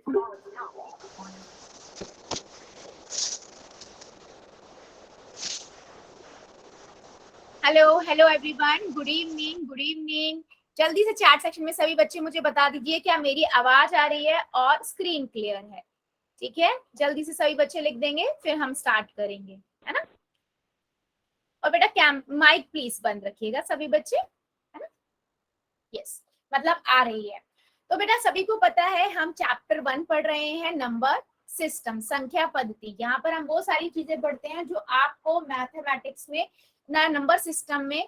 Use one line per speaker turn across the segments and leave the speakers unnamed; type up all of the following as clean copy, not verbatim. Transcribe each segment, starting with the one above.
Hello hello everyone, good evening good evening. जल्दी से chat section में सभी बच्चे मुझे बता दीजिए क्या मेरी आवाज आ रही है और स्क्रीन क्लियर है। ठीक है, जल्दी से सभी बच्चे लिख देंगे, फिर हम स्टार्ट करेंगे, है ना। और बेटा माइक प्लीज बंद रखिएगा सभी बच्चे, है ना। यस, मतलब आ रही है। तो बेटा सभी को पता है हम चैप्टर 1 पढ़ रहे हैं, नंबर सिस्टम, संख्या पद्धति। यहाँ पर हम वो सारी चीजें पढ़ते हैं जो आपको मैथमेटिक्स में ना नंबर सिस्टम में।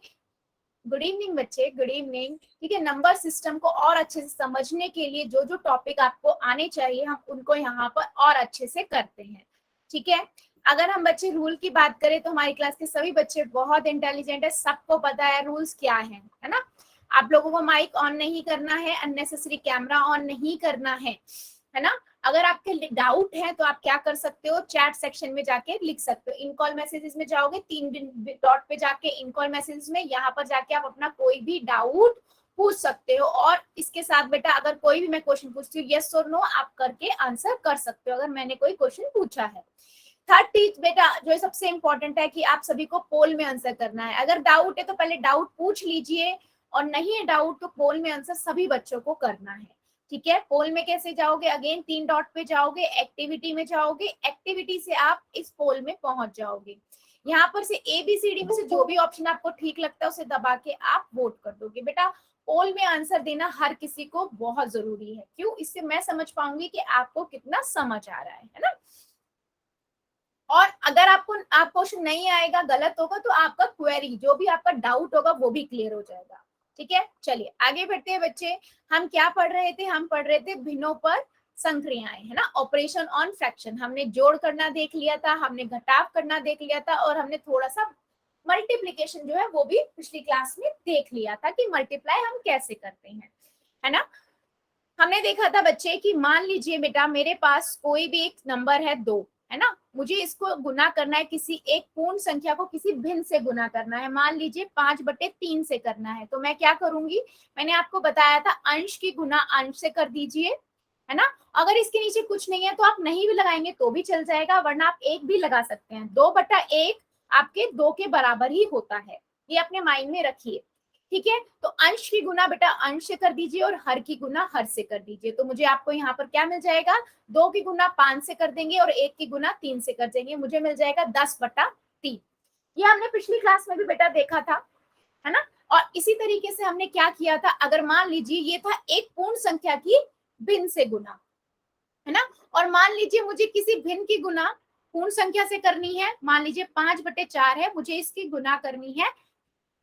गुड इवनिंग बच्चे, गुड इवनिंग। ठीक है, नंबर सिस्टम को और अच्छे से समझने के लिए जो जो टॉपिक आपको आने चाहिए हम उनको यहाँ पर और अच्छे से करते हैं। ठीक है, अगर हम बच्चे रूल की बात करें तो हमारी क्लास के सभी बच्चे बहुत इंटेलिजेंट है, सबको पता है रूल्स क्या है ना। आप लोगों को माइक ऑन नहीं करना है, अननेसेसरी कैमरा ऑन नहीं करना है ना। अगर आपके डाउट है तो आप क्या कर सकते हो, चैट सेक्शन में जाके लिख सकते हो। इन कॉल मैसेजेस में जाओगे, 3 डॉट पे जाके इन कॉल मैसेजेस में, यहाँ पर जाके आप अपना कोई भी डाउट पूछ सकते हो। और इसके साथ बेटा अगर कोई भी मैं क्वेश्चन पूछती हूँ, यस और नो आप करके आंसर कर सकते हो अगर मैंने कोई क्वेश्चन पूछा है। थर्ड चीज बेटा जो सबसे इंपॉर्टेंट है कि आप सभी को पोल में आंसर करना है। अगर डाउट है तो पहले डाउट पूछ लीजिए, और नहीं है डाउट तो पोल में आंसर सभी बच्चों को करना है। ठीक है, पोल में कैसे जाओगे, अगेन 3 डॉट पे जाओगे, एक्टिविटी में जाओगे, एक्टिविटी से आप इस पोल में पहुंच जाओगे। यहाँ पर से ABCD में से जो भी ऑप्शन आपको ठीक लगता है उसे दबा के आप वोट कर दोगे। बेटा पोल में आंसर देना हर किसी को बहुत जरूरी है, क्यों, इससे मैं समझ पाऊंगी कि आपको कितना समझ आ रहा है ना। और अगर आपको क्वेश्चन नहीं आएगा, गलत होगा, तो आपका क्वेरी जो भी आपका डाउट होगा वो भी क्लियर हो जाएगा। ठीक है, चलिए आगे बढ़ते हैं बच्चे। हम क्या पढ़ रहे थे, हम पढ़ रहे थे भिन्नों पर संक्रियाएं, है ना। ऑपरेशन ऑन फ्रैक्शन, हमने जोड़ करना देख लिया था, हमने घटाव करना देख लिया था, और हमने थोड़ा सा मल्टीप्लीकेशन जो है वो भी पिछली क्लास में देख लिया था कि मल्टीप्लाई हम कैसे करते हैं, है ना। हमने देखा था बच्चे कि मान लीजिए बेटा मेरे पास कोई भी एक नंबर है 2, है ना। मुझे इसको गुना करना है, किसी एक पूर्ण संख्या को किसी भिन्न से गुना करना है। मान लीजिए 5/3 से करना है, तो मैं क्या करूंगी, मैंने आपको बताया था अंश की गुना अंश से कर दीजिए, है ना। अगर इसके नीचे कुछ नहीं है तो आप नहीं भी लगाएंगे तो भी चल जाएगा, वरना आप 1 भी लगा सकते हैं। 2/1 आपके 2 के बराबर ही होता है, ये अपने माइंड में रखिए। ठीक है, तो अंश की गुना बेटा अंश से कर दीजिए और हर की गुना हर से कर दीजिए। तो मुझे आपको यहाँ पर क्या मिल जाएगा, 2 की गुना 5 से कर देंगे और 1 की गुना 3 से कर देंगे, मुझे मिल जाएगा 10/3। ये हमने पिछली क्लास में भी बेटा देखा था, है ना। और इसी तरीके से हमने क्या किया था, अगर मान लीजिए ये था एक पूर्ण संख्या की भिन्न से गुना, है ना। और मान लीजिए मुझे किसी भिन्न की गुना पूर्ण संख्या से करनी है, मान लीजिए 5/4 है, मुझे इसकी गुना करनी है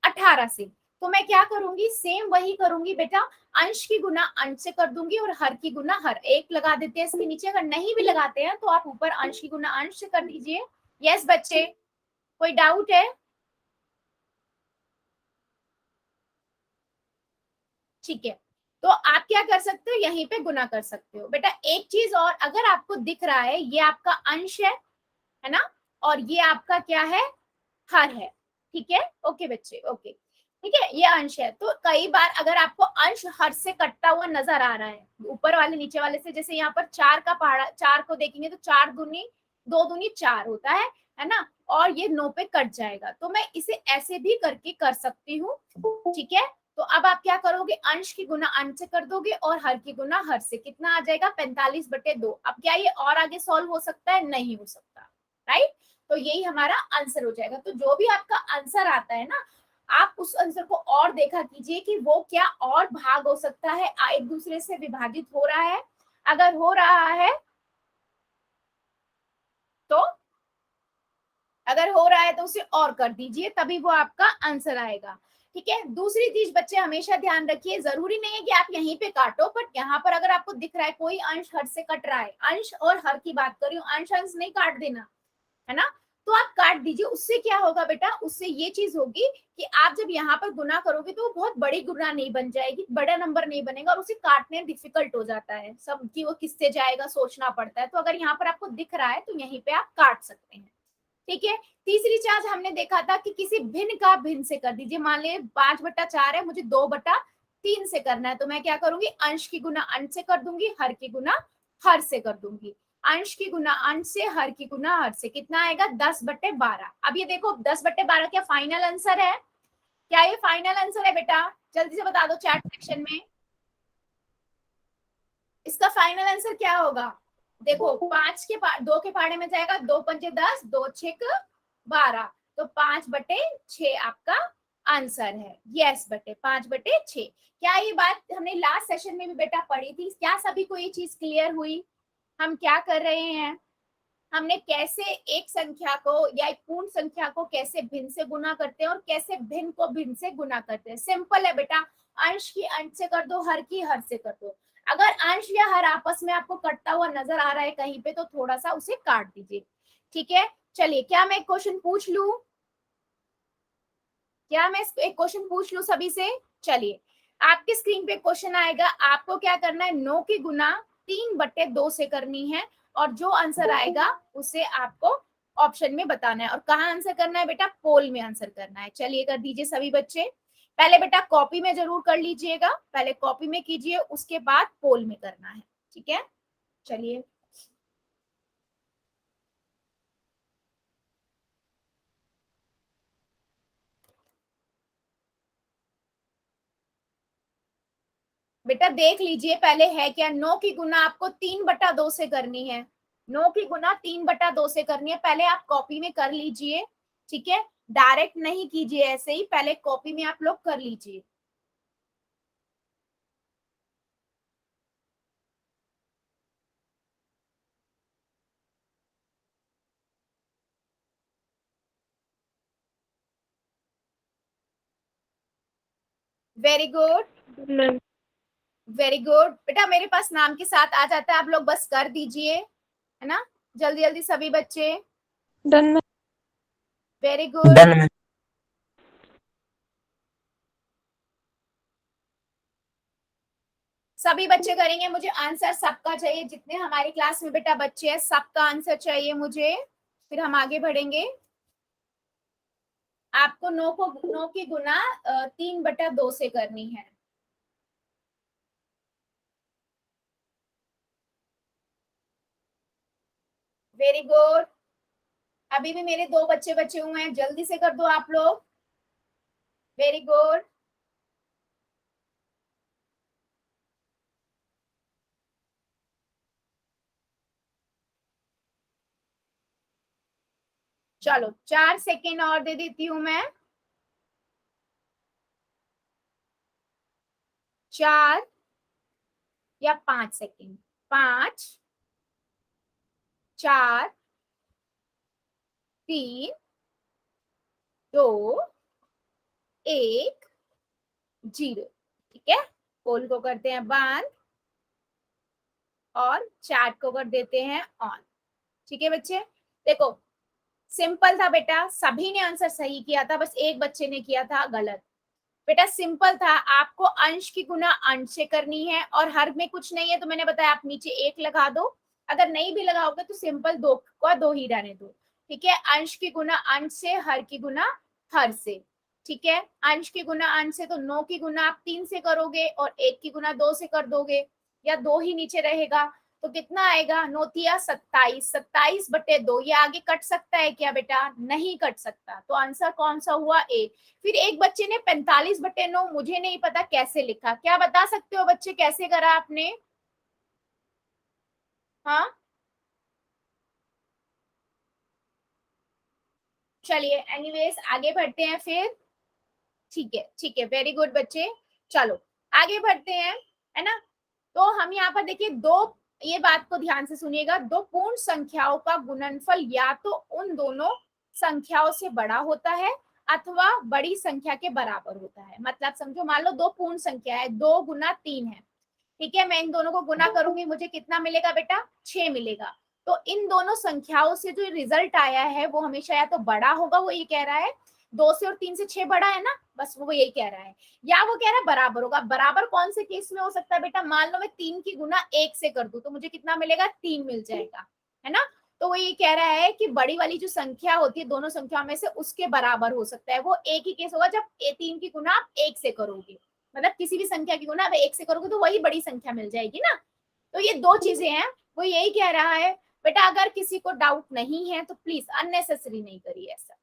18 से। तो मैं क्या करूंगी, सेम वही करूंगी बेटा, अंश की गुना अंश से कर दूंगी और हर की गुना हर। 1 लगा देते हैं इसके नीचे, अगर नहीं भी लगाते हैं तो आप ऊपर अंश की गुना अंश से कर दीजिए। यस बच्चे, कोई डाउट है? ठीक है, तो आप क्या कर सकते हो, यहीं पे गुना कर सकते हो। बेटा एक चीज और, अगर आपको दिख रहा है ये आपका अंश है ना, और ये आपका क्या है, हर है। ठीक है, ओके बच्चे, ओके। ठीक है, ये अंश है, तो कई बार अगर आपको अंश हर से कटता हुआ नजर आ रहा है ऊपर वाले नीचे वाले से, जैसे यहाँ पर 4 का पहाड़ा, 4 को देखेंगे तो 4 दूनी 2 दूनी 4 होता है ना, और ये 9 पे कट जाएगा, तो मैं इसे ऐसे भी करके कर सकती हूँ। ठीक है, तो अब आप क्या करोगे, अंश की गुना अंश से कर दोगे और हर की गुना हर से, कितना आ जाएगा 45/2। अब क्या ये और आगे सॉल्व हो सकता है, नहीं हो सकता, राइट। तो यही हमारा आंसर हो जाएगा। तो जो भी आपका आंसर आता है ना, आप उस आंसर को और देखा कीजिए कि वो क्या और भाग हो सकता है, एक दूसरे से विभाजित हो रहा है। अगर हो रहा है तो, अगर हो रहा है तो उसे और कर दीजिए, तभी वो आपका आंसर आएगा। ठीक है, दूसरी चीज बच्चे हमेशा ध्यान रखिए, जरूरी नहीं है कि आप यहीं पे काटो, बट यहाँ पर अगर आपको दिख रहा है कोई अंश हर से कट रहा है, अंश और हर की बात कर रही हूँ, अंश अंश नहीं काट देना, है ना। तो आप काट दीजिए, उससे क्या होगा बेटा, उससे ये चीज होगी कि आप जब यहाँ पर गुना करोगे तो वो बहुत बड़ी गुना नहीं बन जाएगी, बड़ा नंबर नहीं बनेगा, और उसे काटने डिफिकल्ट हो जाता है सब कि वो किससे जाएगा, सोचना पड़ता है। तो अगर यहाँ पर आपको दिख रहा है तो यहीं पे आप काट सकते हैं। ठीक है, तीसरी चीज हमने देखा था कि किसी भिन्न का भिन्न से कर दीजिए। मान लीजिए 5/4 है, मुझे 2/3 से करना है, तो मैं क्या करूंगी, अंश की गुना अंश से कर दूंगी, हर की गुना हर से कर दूंगी। अंश की गुना अंश से, हर की गुना हर से, कितना आएगा 10/12। अब ये देखो 10/12 क्या फाइनल आंसर है? क्या ये फाइनल आंसर है बेटा? जल्दी से बता दो चैट सेक्शन में, इसका फाइनल आंसर क्या होगा? देखो 2 के पहाड़े में जाएगा, 2×5 = 10, 2×6 = 12, तो 5/6 आपका आंसर है। यस बेटे 5/6। क्या ये बात हमने लास्ट सेशन में भी बेटा पढ़ी थी? क्या सभी को ये चीज क्लियर हुई? हम क्या कर रहे हैं, हमने कैसे एक संख्या को या एक पूर्ण संख्या को कैसे भिन्न से गुना करते हैं और कैसे भिन्न को भिन्न से गुना करते हैं। सिंपल है बेटा, अंश की अंश से कर दो, हर की हर से कर दो। अगर अंश या हर आपस में आपको कटता हुआ नजर आ रहा है कहीं पे, तो थोड़ा सा उसे काट दीजिए। ठीक है, चलिए क्या मैं एक क्वेश्चन पूछ लूं? क्या मैं एक क्वेश्चन पूछ लूं सभी से? चलिए, आपकी स्क्रीन पे क्वेश्चन आएगा, आपको क्या करना है, 9 की गुना 3/2 से करनी है, और जो आंसर आएगा उसे आपको ऑप्शन में बताना है। और कहाँ आंसर करना है बेटा? पोल में आंसर करना है। चलिए कर दीजिए सभी बच्चे। पहले बेटा कॉपी में जरूर कर लीजिएगा, पहले कॉपी में कीजिए, उसके बाद पोल में करना है। ठीक है, चलिए। बेटा देख लीजिए पहले है क्या। 9 की गुना आपको 3/2 से करनी है, 9 की गुना 3/2 से करनी है। पहले आप कॉपी में कर लीजिए, ठीक है, डायरेक्ट नहीं कीजिए, ऐसे ही पहले कॉपी में आप लोग कर लीजिए। वेरी गुड, वेरी गुड बेटा, मेरे पास नाम के साथ आ जाता है, आप लोग बस कर दीजिए, है ना, जल्दी जल्दी सभी बच्चे।
डन में।
वेरी गुड,
डन में।
सभी बच्चे करेंगे। मुझे आंसर सबका चाहिए, जितने हमारी क्लास में बेटा बच्चे हैं सबका आंसर चाहिए मुझे, फिर हम आगे बढ़ेंगे। आपको 9 की गुना 3/2 से करनी है। वेरी गुड, अभी भी मेरे 2 बच्चे बचे हुए हैं, जल्दी से कर दो आप लोग। वेरी गुड, चलो 4 सेकेंड और दे देती हूं मैं। 4 या 5 सेकेंड। 5, 4, 3, 2, 1, 0। ठीक है, पोल को करते हैं बंद और चैट को कर देते हैं ऑन। ठीक है बच्चे, देखो सिंपल था बेटा, सभी ने आंसर सही किया था, बस एक बच्चे ने किया था गलत। बेटा सिंपल था, आपको अंश की गुना अंश से करनी है, और हर में कुछ नहीं है तो मैंने बताया आप नीचे 1 लगा दो, अगर नहीं भी लगाओगे तो सिंपल 2 को 2 ही रहने दो। ठीक है, अंश की गुना अंश से, हर की गुना हर से। ठीक है, अंश की गुना अंश से तो 9 की गुना आप 3 से करोगे, और 1 की गुना 2 से कर दोगे, या 2 ही नीचे रहेगा, तो कितना आएगा? 9×3 = 27, 27/2। ये आगे कट सकता है क्या बेटा? नहीं कट सकता, तो आंसर कौन सा हुआ? ए। फिर एक बच्चे ने 45/9, मुझे नहीं पता कैसे लिखा, क्या बता सकते हो बच्चे कैसे करा आपने? हाँ चलिए, एनीवेज आगे बढ़ते हैं फिर। ठीक है, ठीक है, वेरी गुड बच्चे, चलो आगे बढ़ते हैं, है ना। तो हम यहाँ पर देखिए दो, ये बात को ध्यान से सुनिएगा, दो पूर्ण संख्याओं का गुणनफल या तो उन दोनों संख्याओं से बड़ा होता है अथवा बड़ी संख्या के बराबर होता है। मतलब समझो, मान लो दो पूर्ण संख्या है, 2 × 3 है, ठीक है, मैं इन दोनों को गुना करूंगी, मुझे कितना मिलेगा बेटा? 6 मिलेगा। तो इन दोनों संख्याओं से जो रिजल्ट आया है वो हमेशा या तो बड़ा होगा, वो ये कह रहा है 2 से और 3 से 6 बड़ा है ना, बस वो यही कह रहा है, या वो कह रहा है बराबर होगा। बराबर कौन से केस में हो सकता है बेटा? मान लो मैं 3 की गुना 1 से कर दूं तो मुझे कितना मिलेगा? 3 मिल जाएगा, है ना। तो वो ये कह रहा है कि बड़ी वाली जो संख्या होती है दोनों संख्याओं में से, उसके बराबर हो सकता है। वो एक ही केस होगा जब 3 की गुना आप 1 से करोगे, मतलब किसी भी संख्या की गुना आप 1 से करोगे तो वही बड़ी संख्या मिल जाएगी ना। तो ये दो चीजें हैं, कोई यही कह रहा है बेटा अगर किसी को डाउट नहीं है तो प्लीज अननेसेसरी नहीं करिए ऐसा,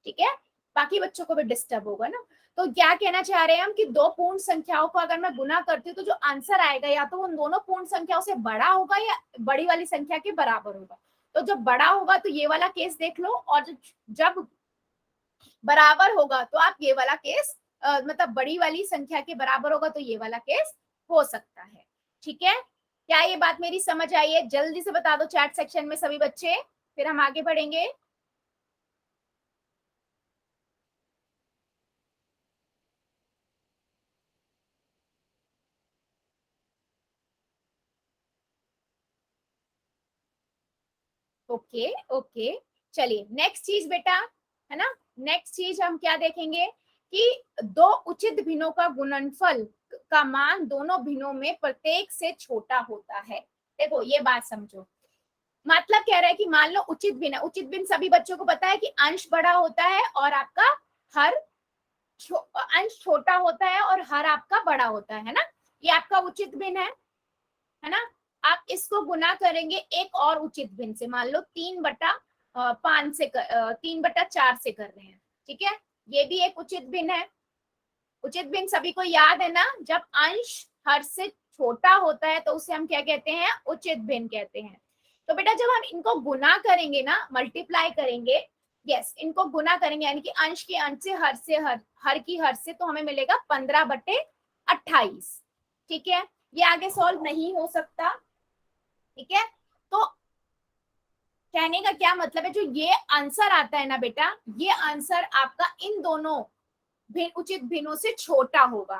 ठीक है, बाकी बच्चों को भी डिस्टर्ब होगा ना। तो क्या कहना चाह रहे हैं हम कि दो पूर्ण संख्याओं को अगर मैं गुना करती हूँ तो जो आंसर आएगा या तो उन दोनों पूर्ण संख्याओं से बड़ा होगा या बड़ी वाली संख्या के बराबर होगा। तो जब बड़ा होगा तो ये वाला केस देख लो, और जब बराबर होगा तो आप ये वाला केस मतलब बड़ी वाली संख्या के बराबर होगा तो ये वाला केस हो सकता है, ठीक है। क्या ये बात मेरी समझ आई है? जल्दी से बता दो चैट सेक्शन में सभी बच्चे, फिर हम आगे बढ़ेंगे। ओके ओके, चलिए नेक्स्ट चीज बेटा, है ना, नेक्स्ट चीज हम क्या देखेंगे कि दो उचित भिन्नों का गुणनफल का मान दोनों भिन्नों में प्रत्येक से छोटा होता है। देखो ये बात समझो, मतलब कह रहा है कि मान लो उचित भिन्न, उचित भिन्न सभी बच्चों को पता है कि अंश बड़ा होता है और आपका हर अंश छोटा होता है और हर आपका बड़ा होता है ना, ये आपका उचित भिन्न है ना। आप इसको गुना करेंगे एक और उचित भिन्न से, मान लो 3/5 से 3/4 से कर रहे हैं, ठीक है, ये भी एक उचित भिन्न है। उचित भिन्न सभी को याद है ना, जब अंश हर से छोटा होता है तो उसे हम क्या कहते हैं, उचित भिन्न कहते हैं। तो बेटा जब हम इनको गुना करेंगे ना, मल्टीप्लाई करेंगे, यस इनको गुना करेंगे यानी कि अंश के अंश से हर की हर से, तो हमें मिलेगा 15/28, ठीक है। ये आगे सॉल्व नहीं हो सकता, ठीक है। तो कहने का क्या मतलब है, जो ये आंसर आता है ना बेटा, ये आंसर आपका इन दोनों उचित भिन्नों से छोटा होगा,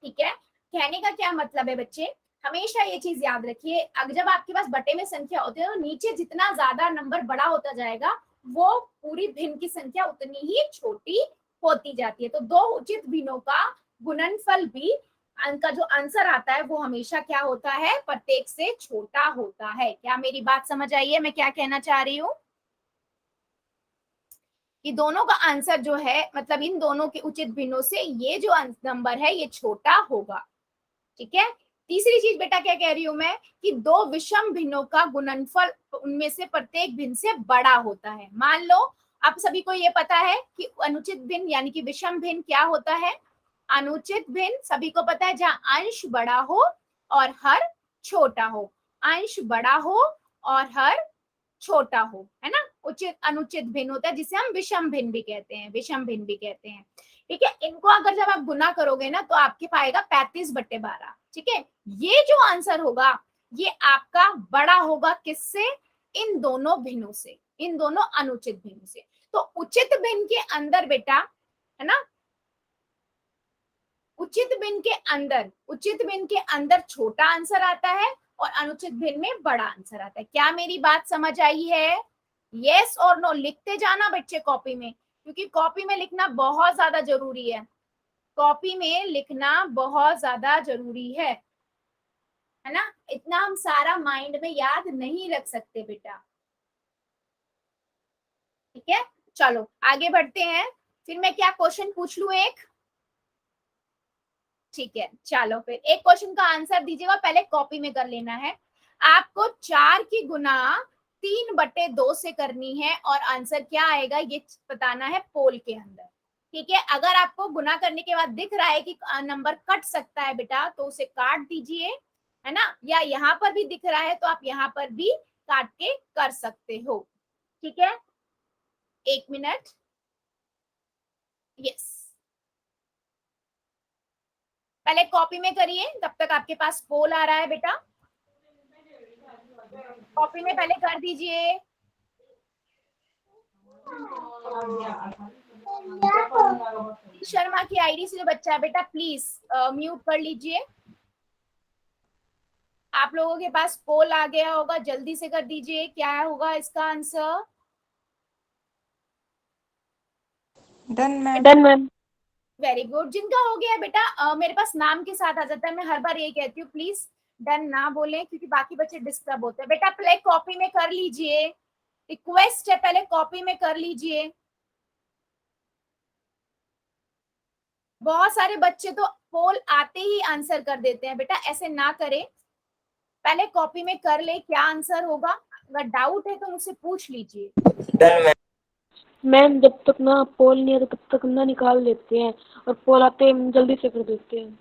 ठीक है। कहने का क्या मतलब है बच्चे, हमेशा ये चीज याद रखिए, अगर जब आपके पास बटे में संख्या होती है तो नीचे जितना ज्यादा नंबर बड़ा होता जाएगा वो पूरी भिन्न की संख्या उतनी ही छोटी होती जाती है। तो दो उचित भिन्नों का गुणनफल भी का जो आंसर आता है वो हमेशा क्या होता है, प्रत्येक से छोटा होता है। क्या मेरी बात समझ आई है, मैं क्या कहना चाह रही हूँ, कि दोनों का आंसर जो है मतलब इन दोनों के उचित भिन्नों से ये जो नंबर है ये छोटा होगा, ठीक है। तीसरी चीज बेटा क्या कह रही हूं मैं, कि दो विषम भिन्नों का गुणनफल उनमें से प्रत्येक भिन्न से बड़ा होता है। मान लो आप सभी को ये पता है कि अनुचित भिन्न यानी कि विषम भिन्न क्या होता है, अनुचित भिन्न सभी को पता है जहां अंश बड़ा हो और हर छोटा हो, अंश बड़ा हो और हर छोटा हो, है ना, उचित अनुचित भिन्न होता है जिसे हम विषम भिन्न भी कहते हैं, विषम भिन्न भी कहते हैं, ठीक है। इनको अगर जब आप गुना करोगे ना तो आपके पाएगा 35/12, ठीक है। ये जो आंसर होगा ये आपका बड़ा होगा किससे, इन दोनों भिन्नों से, इन दोनों अनुचित भिन्नों से। तो उचित भिन्न के अंदर बेटा, है ना, उचित भिन्न के अंदर, उचित भिन्न के अंदर छोटा आंसर आता है और अनुचित भिन्न में बड़ा आंसर आता है। क्या मेरी बात समझ आई है? यस और नो लिखते जाना बच्चे कॉपी में, क्योंकि कॉपी में लिखना बहुत ज्यादा जरूरी है, कॉपी में लिखना बहुत ज्यादा जरूरी है ना, इतना हम सारा माइंड में याद नहीं रख सकते बेटा, ठीक है। चलो आगे बढ़ते हैं, फिर मैं क्या क्वेश्चन पूछ लूं एक, ठीक है। चलो फिर एक क्वेश्चन का आंसर दीजिएगा, पहले कॉपी में कर लेना है। आपको 4 की गुना 3/2 से करनी है और आंसर क्या आएगा ये बताना है पोल के अंदर, ठीक है। अगर आपको गुना करने के बाद दिख रहा है कि नंबर कट सकता है बेटा तो उसे काट दीजिए, है ना, या यहाँ पर भी दिख रहा है तो आप यहाँ पर भी काट के कर सकते हो, ठीक है। 1 मिनट, यस पहले कॉपी में करिए, तब तक आपके पास पोल आ रहा है बेटा, कॉपी में पहले कर दीजिए। शर्मा की आईडी से जो बच्चा है बेटा प्लीज म्यूट कर लीजिए। आप लोगों के पास पोल आ गया होगा, जल्दी से कर दीजिए, क्या होगा इसका answer.
Done ma'am.
Very good, जिनका हो गया बेटा मेरे पास नाम के साथ आ जाता है, मैं हर बार ये कहती हूँ प्लीज डन ना बोले क्योंकि बाकी बच्चे डिस्टर्ब होते हैं। बेटा पहले कॉपी में कर लीजिए, रिक्वेस्ट है पहले कॉपी में कर लीजिए। बहुत सारे बच्चे तो पोल आते ही आंसर कर देते हैं, बेटा ऐसे ना करें, पहले कॉपी में कर ले क्या आंसर होगा, अगर डाउट है तो मुझसे पूछ लीजिए।
मैम जब तक ना पोल नहीं आता तब तक ना निकाल लेते हैं, और पोल आते ही जल्दी से कर देते हैं।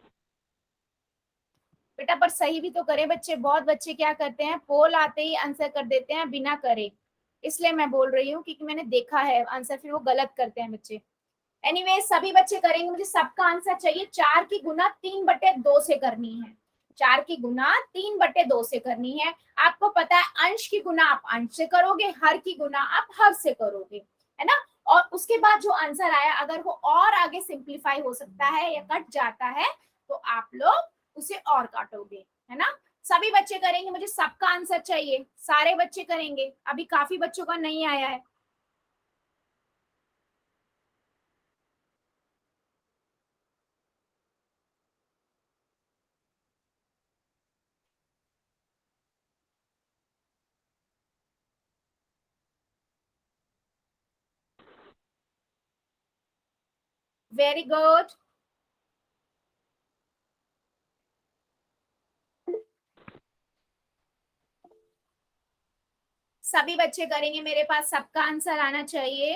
बेटा पर सही भी तो करें बच्चे, बहुत बच्चे क्या करते हैं पोल आते ही आंसर कर देते हैं बिना करे, इसलिए मैं बोल रही हूँ क्योंकि मैंने देखा है आंसर फिर वो गलत करते हैं बच्चे। एनीवे सभी बच्चे करेंगे, मुझे सबका आंसर चाहिए। 4 की गुना 3/2 से करनी है, 4 की गुना 3/2 से करनी है। आपको पता है अंश की गुना आप अंश से करोगे, हर की गुना आप हर से करोगे, है ना। और उसके बाद जो आंसर आया अगर वो और आगे सिंप्लीफाई हो सकता है या कट जाता है तो आप लोग उसे और काटोगे, है ना। सभी बच्चे करेंगे, मुझे सबका आंसर चाहिए, सारे बच्चे करेंगे, अभी काफी बच्चों का नहीं आया है। वेरी गुड, सभी बच्चे करेंगे, मेरे पास सबका आंसर आना चाहिए।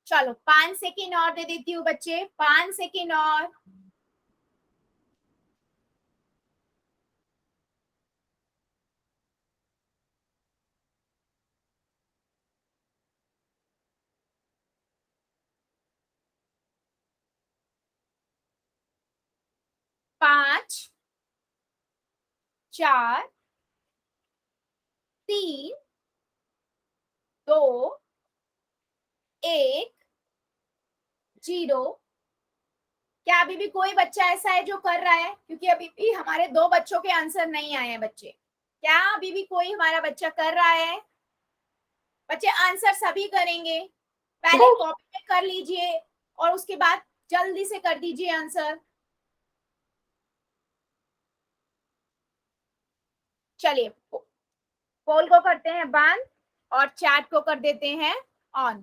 चलो 5 सेकेंड और दे देती हूँ बच्चे, 5 सेकेंड और। पांच, 4, 3, 2, 1, 0। क्या अभी भी कोई बच्चा ऐसा है जो कर रहा है, क्योंकि अभी भी हमारे 2 बच्चों के आंसर नहीं आए हैं बच्चे। क्या अभी भी कोई हमारा बच्चा कर रहा है? बच्चे आंसर सभी करेंगे, पहले कॉपी में कर लीजिए और उसके बाद जल्दी से कर दीजिए आंसर। चलिए पोल को करते हैं बंद और चैट को कर देते हैं ऑन।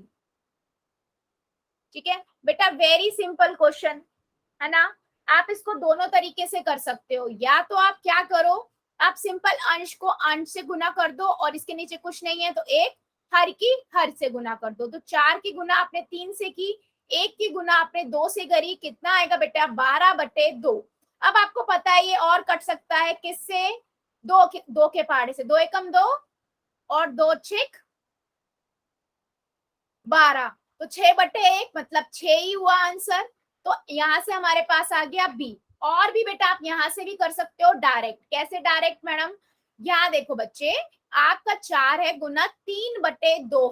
ठीक है बेटा, वेरी सिंपल क्वेश्चन है ना। आप इसको दोनों तरीके से कर सकते हो, या तो आप क्या करो, आप सिंपल अंश को अंश से गुना कर दो और इसके नीचे कुछ नहीं है तो एक, हर की हर से गुना कर दो। तो 4 की गुना आपने 3 से की, 1 की गुना आपने 2 से करी, कितना आएगा बेटा 12/2। अब आपको पता है ये और कट सकता है किससे, दो के पहाड़े से, 2 एकम 2 और 2 छिक 12, तो 6/1 मतलब 6 ही हुआ आंसर। तो यहां से हमारे पास आ गया बी। और भी बेटा आप यहां से भी कर सकते हो डायरेक्ट। कैसे डायरेक्ट मैडम, यहाँ देखो बच्चे, आपका 4 है गुना 3/2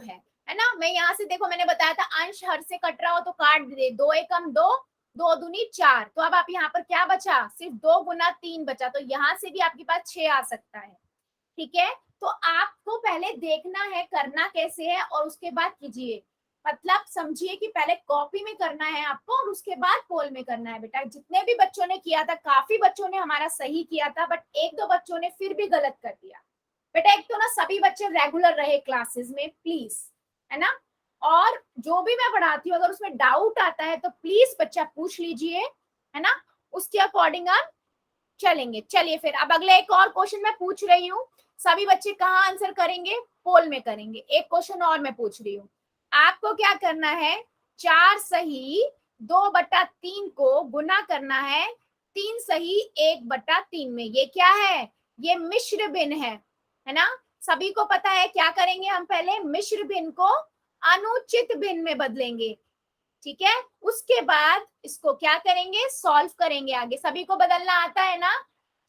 है ना। मैं यहाँ से देखो, मैंने बताया था अंश हर से कट रहा हो तो काट दे, 2 एकम 2, 2 दूनी 4। तो अब आप यहाँ पर क्या बचा, सिर्फ 2 गुना 3 बचा, तो यहाँ से भी आपके पास 6 आ सकता है। ठीक है, तो आपको पहले देखना है करना कैसे है और उसके बाद कीजिए। मतलब समझिए कि पहले कॉपी में करना है आपको और उसके बाद पोल में करना है। बेटा जितने भी बच्चों ने किया था, काफी बच्चों ने हमारा सही किया था, बट 1-2 बच्चों ने फिर भी गलत कर दिया। बेटा एक तो ना सभी बच्चे रेगुलर रहे क्लासेस में प्लीज, है ना। और जो भी मैं पढ़ाती हूँ अगर उसमें डाउट आता है तो प्लीज बच्चा पूछ लीजिए, है ना। उसके अकॉर्डिंग हम चलेंगे। चलिए फिर अब अगले एक और क्वेश्चन मैं पूछ रही हूँ, सभी बच्चे कहाँ आंसर करेंगे, पोल में करेंगे। एक क्वेश्चन और मैं पूछ रही हूँ, आपको क्या करना है, 4 सही 2/3 को गुना करना है 3 सही 1/3 में। ये क्या है, ये मिश्र भिन्न है ना। सभी को पता है क्या करेंगे हम, पहले मिश्र भिन्न को अनुचित भिन्न में बदलेंगे। ठीक है, उसके बाद इसको क्या करेंगे, सॉल्व करेंगे आगे। सभी को बदलना आता है ना,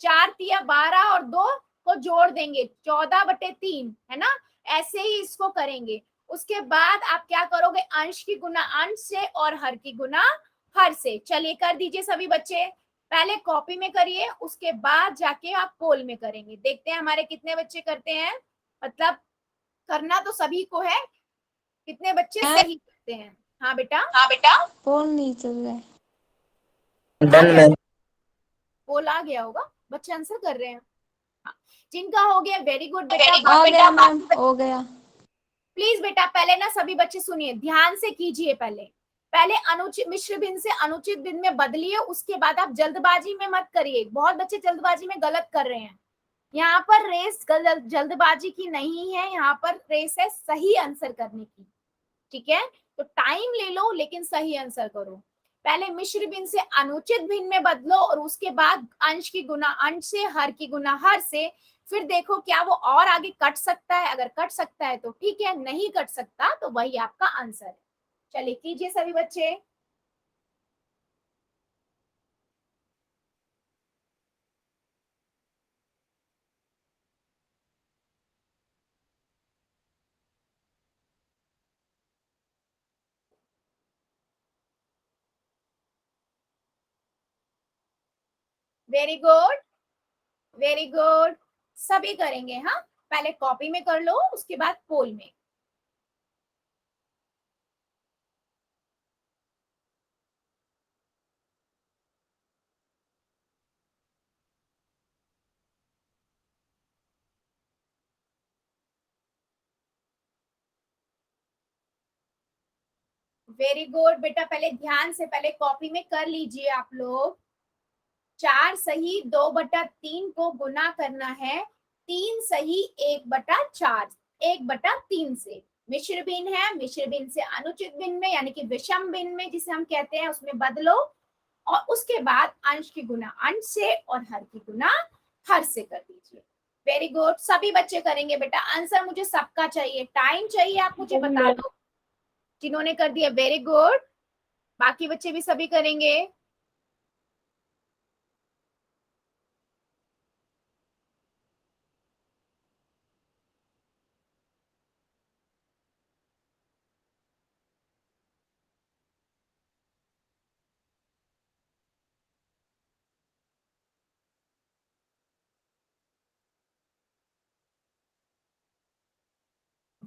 4 तिया 12 और 2 को जोड़ देंगे 14/3, है ना। ऐसे ही इसको करेंगे। उसके बाद आप क्या करोगे, अंश की गुना अंश से और हर की गुना हर से। चलिए कर दीजिए सभी बच्चे, पहले कॉपी में करिए उसके बाद जाके आप पोल में करेंगे। देखते हैं हमारे कितने बच्चे करते हैं, मतलब करना तो सभी को है, कितने बच्चे सही करते हैं। हाँ बेटा,
हाँ बेटा, पोल नहीं चल रहा है।
आ गया, पोल आ गया होगा, बच्चे आंसर कर रहे हैं। हाँ, जिनका हो गया वेरी गुड बेटा,
वेरी गुड बेटा,
मैम हो गया।
प्लीज बेटा पहले ना सभी बच्चे सुनिए, ध्यान से कीजिए। पहले अनुचित मिश्र भिन्न से अनुचित भिन्न में बदलिए, उसके बाद आप जल्दबाजी में मत करिए। बहुत बच्चे जल्दबाजी में गलत कर रहे हैं। यहाँ पर रेस जल्दबाजी की नहीं है, यहाँ पर रेस है सही आंसर करने की। ठीक है, तो टाइम ले लो लेकिन सही आंसर करो। पहले मिश्र भिन्न से अनुचित भिन्न में बदलो और उसके बाद अंश की गुना अंश से, हर की गुना हर से। फिर देखो क्या वो और आगे कट सकता है, अगर कट सकता है तो ठीक है, नहीं कट सकता तो वही आपका आंसर है। चलिए कीजिए सभी बच्चे। वेरी गुड, वेरी गुड, सभी करेंगे। हाँ, पहले कॉपी में कर लो, उसके बाद पोल में। वेरी गुड बेटा, पहले ध्यान से पहले कॉपी में कर लीजिए आप लोग। 4 सही 2/3 को गुना करना है 3 सही 1/4, 1/3 से। मिश्र भिन्न है, मिश्र भिन्न से अनुचित भिन्न में यानी कि विषम भिन्न में जिसे हम कहते हैं उसमें बदलो, और उसके बाद अंश की गुना अंश से और हर की गुना हर से कर दीजिए। वेरी गुड, सभी बच्चे करेंगे बेटा। आंसर मुझे सबका चाहिए, टाइम चाहिए, आप मुझे बता दो जिन्होंने कर दिया। वेरी गुड, बाकी बच्चे भी सभी करेंगे।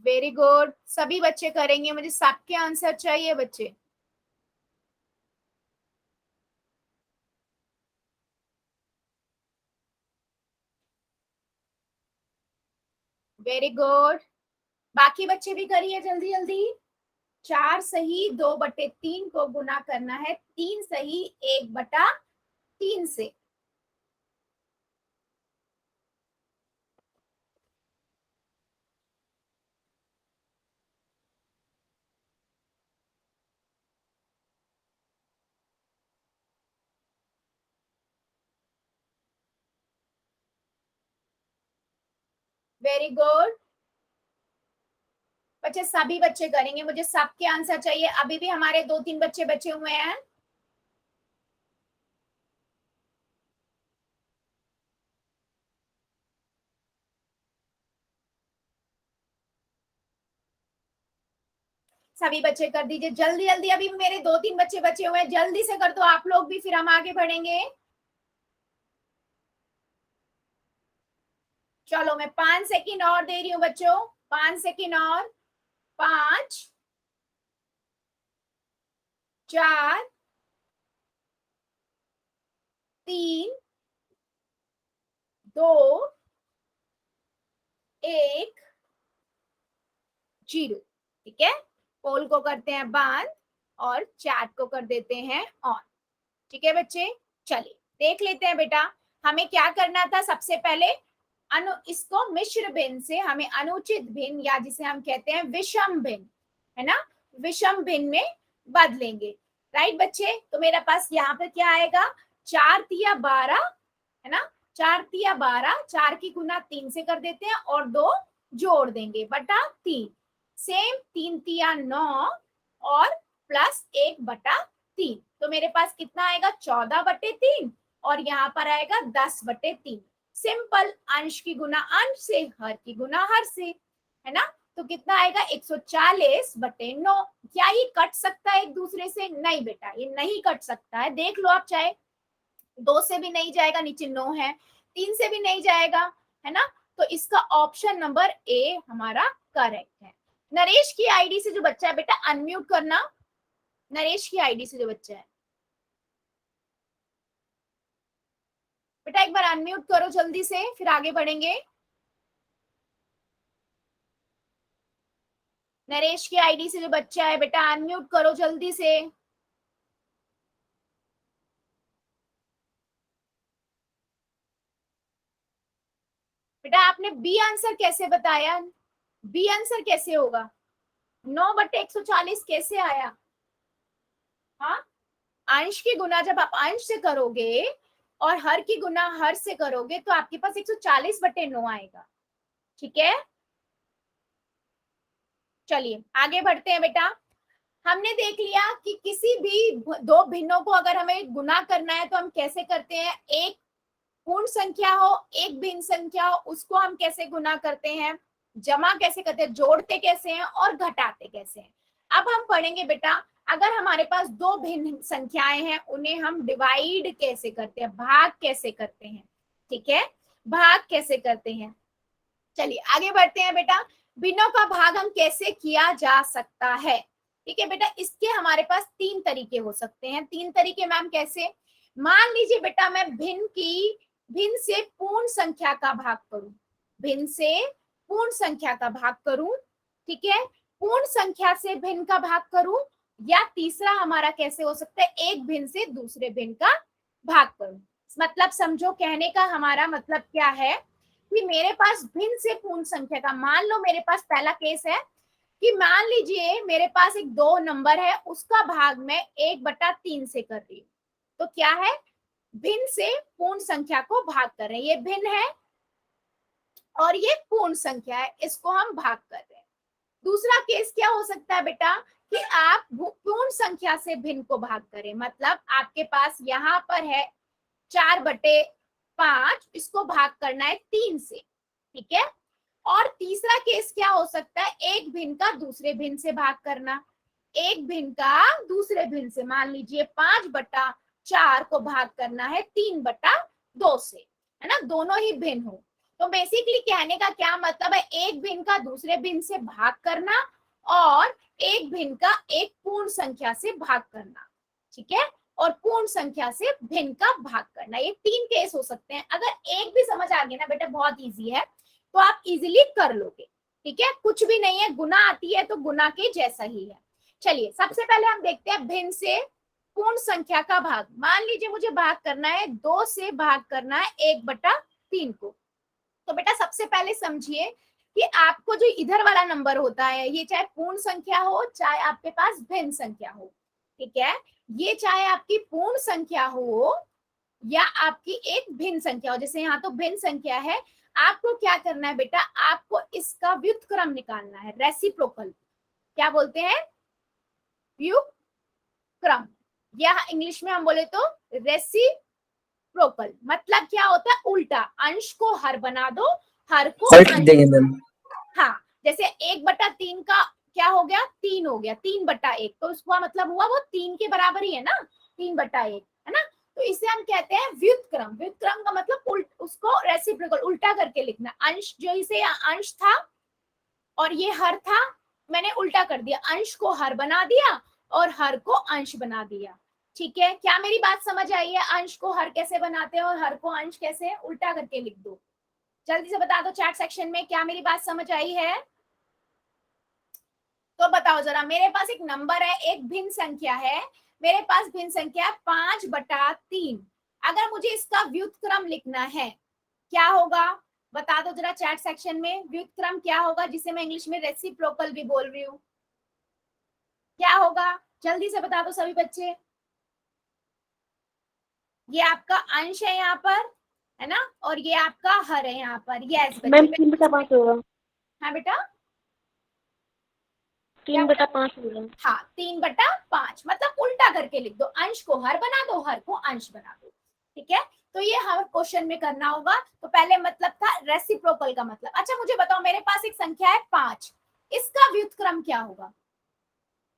वेरी गुड, सभी बच्चे करेंगे, मुझे सबके आंसर चाहिए बच्चे। वेरी गुड, बाकी बच्चे भी करिए जल्दी जल्दी। 4 सही 2/3 को गुना करना है 3 सही 1/3 से। वेरी गुड बच्चे, सभी बच्चे करेंगे, मुझे सबके आंसर चाहिए। अभी भी हमारे 2-3 बच्चे बचे हुए हैं। सभी बच्चे कर दीजिए जल्दी जल्दी, अभी मेरे 2-3 बच्चे बचे हुए हैं, जल्दी से कर दो आप लोग भी, फिर हम आगे बढ़ेंगे। चलो मैं 5 सेकंड और दे रही हूँ बच्चों, 5 सेकंड और। 5 4 3 2 1 0। ठीक है, पोल को करते हैं बंद और चैट को कर देते हैं ऑन। ठीक है बच्चे, चलिए देख लेते हैं बेटा, हमें क्या करना था। सबसे पहले इसको मिश्र भिन्न से हमें अनुचित भिन्न या जिसे हम कहते हैं विषम भिन्न, है ना, विषम भिन्न में बदलेंगे। राइट बच्चे, तो मेरे पास यहाँ पे क्या आएगा, 4 तिया 12, है ना, 4 तिया 12, 4 की गुना 3 से कर देते हैं और 2 जोड़ देंगे बटा 3। सेम 3 तिया 9 और प्लस 1/3, तो मेरे पास कितना आएगा 14/3 और यहाँ पर आएगा 10/3। सिंपल, अंश की गुना अंश से, हर की गुना हर से, है ना, तो कितना आएगा 140/9। क्या ये कट सकता है एक दूसरे से? नहीं बेटा, ये नहीं कट सकता है। देख लो आप, चाहे 2 से भी नहीं जाएगा, नीचे 9 है, 3 से भी नहीं जाएगा, है ना, तो इसका ऑप्शन नंबर ए हमारा करेक्ट है। नरेश की आईडी से जो बच्चा है बेटा अनम्यूट करना, नरेश की आईडी से जो बच्चा है बेटा एक बार अनम्यूट करो जल्दी से, फिर आगे बढ़ेंगे। नरेश की आईडी से जो बच्चा है बेटा अनम्यूट करो जल्दी से। बेटा आपने बी आंसर कैसे बताया? बी आंसर कैसे होगा? 9/140 कैसे आया? हाँ, अंश की गुना जब आप अंश से करोगे और हर की गुना हर से करोगे तो आपके पास 140/9 आएगा। ठीक है, चलिए आगे बढ़ते हैं बेटा। हमने देख लिया कि किसी भी दो भिन्नों को अगर हमें गुना करना है तो हम कैसे करते हैं। एक पूर्ण संख्या हो, एक भिन्न संख्या हो, उसको हम कैसे गुना करते हैं, जमा कैसे करते हैं, जोड़ते कैसे हैं और घटाते कैसे हैं। अब हम पढ़ेंगे बेटा अगर हमारे पास दो भिन्न संख्याएं हैं उन्हें हम डिवाइड कैसे करते हैं, भाग कैसे करते हैं। ठीक है, भाग कैसे करते हैं। चलिए आगे बढ़ते हैं बेटा। भिन्नों का भाग हम कैसे किया जा सकता है। ठीक है बेटा, इसके हमारे पास तीन तरीके हो सकते हैं। तीन तरीके मैम कैसे? मान लीजिए बेटा मैं भिन्न से पूर्ण संख्या का भाग करूं, भिन्न से पूर्ण संख्या का भाग करूं। ठीक है, पूर्ण संख्या से भिन्न का भाग करूं, या तीसरा हमारा कैसे हो सकता है, एक भिन्न से दूसरे भिन्न का भाग करूं। मतलब समझो, कहने का हमारा मतलब क्या है कि मेरे पास भिन्न से पूर्ण संख्या का, मान लो मेरे पास पहला केस है कि मान लीजिए मेरे पास एक दो नंबर है, उसका भाग मैं 1/3 से कर रही हूँ। तो क्या है, भिन्न से पूर्ण संख्या को भाग कर रहे हैं। ये भिन्न है और ये पूर्ण संख्या है, इसको हम भाग कर रहे हैं। दूसरा केस क्या हो सकता है बेटा कि आप पूर्ण संख्या से भिन्न को भाग करें। मतलब आपके पास यहाँ पर है 4/5, इसको भाग करना है 3 से। ठीक है, और तीसरा केस क्या हो सकता है, एक भिन्न का दूसरे भिन्न से भाग करना। एक भिन्न का दूसरे भिन्न से, मान लीजिए 5/4 को भाग करना है 3/2 से, है ना, दोनों ही भिन्न हो। तो बेसिकली कहने का क्या मतलब है, एक भिन्न का दूसरे भिन्न से भाग करना और एक भिन्न का एक पूर्ण संख्या से भाग करना। ठीक है, और पूर्ण संख्या से भिन्न का भाग करना। ये तीन केस हो सकते हैं। अगर एक भी समझ आ गया ना बेटा, बहुत इजी है, तो आप इजीली कर लोगे। ठीक है, कुछ भी नहीं है, गुना आती है तो गुना के जैसा ही है। चलिए सबसे पहले हम देखते हैं भिन्न से पूर्ण संख्या का भाग। मान लीजिए मुझे भाग करना है, 2 से भाग करना है 1/3 को। तो बेटा सबसे पहले समझिए कि आपको जो इधर वाला नंबर होता है, ये चाहे पूर्ण संख्या हो चाहे आपके पास भिन्न संख्या हो। ठीक है, ये चाहे आपकी पूर्ण संख्या हो या आपकी एक भिन्न संख्या हो, जैसे यहाँ तो भिन्न संख्या है, आपको क्या करना है बेटा, आपको इसका व्युत्क्रम निकालना है, रेसिप्रोकल। क्या बोलते हैं, व्युत्क्रम, या इंग्लिश में हम बोले तो रेसिप्रोकल। मतलब क्या होता है, उल्टा, अंश को हर बना दो, हर को
हर लिख देंगे मैम।
हाँ, जैसे 1/3 का क्या हो गया, 3 हो गया, 3/1, तो उसका मतलब हुआ वो 3 के बराबर ही है ना, 3/1, है ना। तो इसे हम कहते हैं व्युत्क्रम। व्युत्क्रम का मतलब उसको रेसिप्रोकल, उल्टा करके लिखना। अंश जो इसे अंश था और ये हर था, मैंने उल्टा कर दिया, अंश को हर बना दिया और हर को अंश बना दिया। ठीक है, क्या मेरी बात समझ आई है? अंश को हर कैसे बनाते हैं और हर को अंश कैसे, उल्टा करके लिख दो। जल्दी से बता दो चैट सेक्शन में, क्या मेरी बात समझ आई है? तो बताओ जरा, मेरे पास एक नंबर है, एक भिन्न संख्या है, मेरे पास भिन्न संख्या 5/3। अगर मुझे इसका व्युत्क्रम लिखना है, क्या होगा? बता दो जरा चैट सेक्शन में, व्युत्क्रम क्या होगा, जिसे मैं इंग्लिश में रेसिप्रोकल भी बोल रही हूँ। क्या होगा, जल्दी से बता दो सभी बच्चे। ये आपका अंश है यहाँ पर, है ना, और ये आपका हर है यहाँ पर। यस
मैम
बच्चे,
3/5 होगा।
हाँ बेटा
3/5 होगा।
हाँ 3/5, मतलब उल्टा करके लिख दो, अंश को हर बना दो, हर को अंश बना दो। ठीक है, तो ये हमें क्वेश्चन में करना होगा। तो पहले मतलब था रेसिप्रोकल का मतलब। अच्छा मुझे बताओ, मेरे पास एक संख्या है 5, इसका व्युत्क्रम क्या होगा?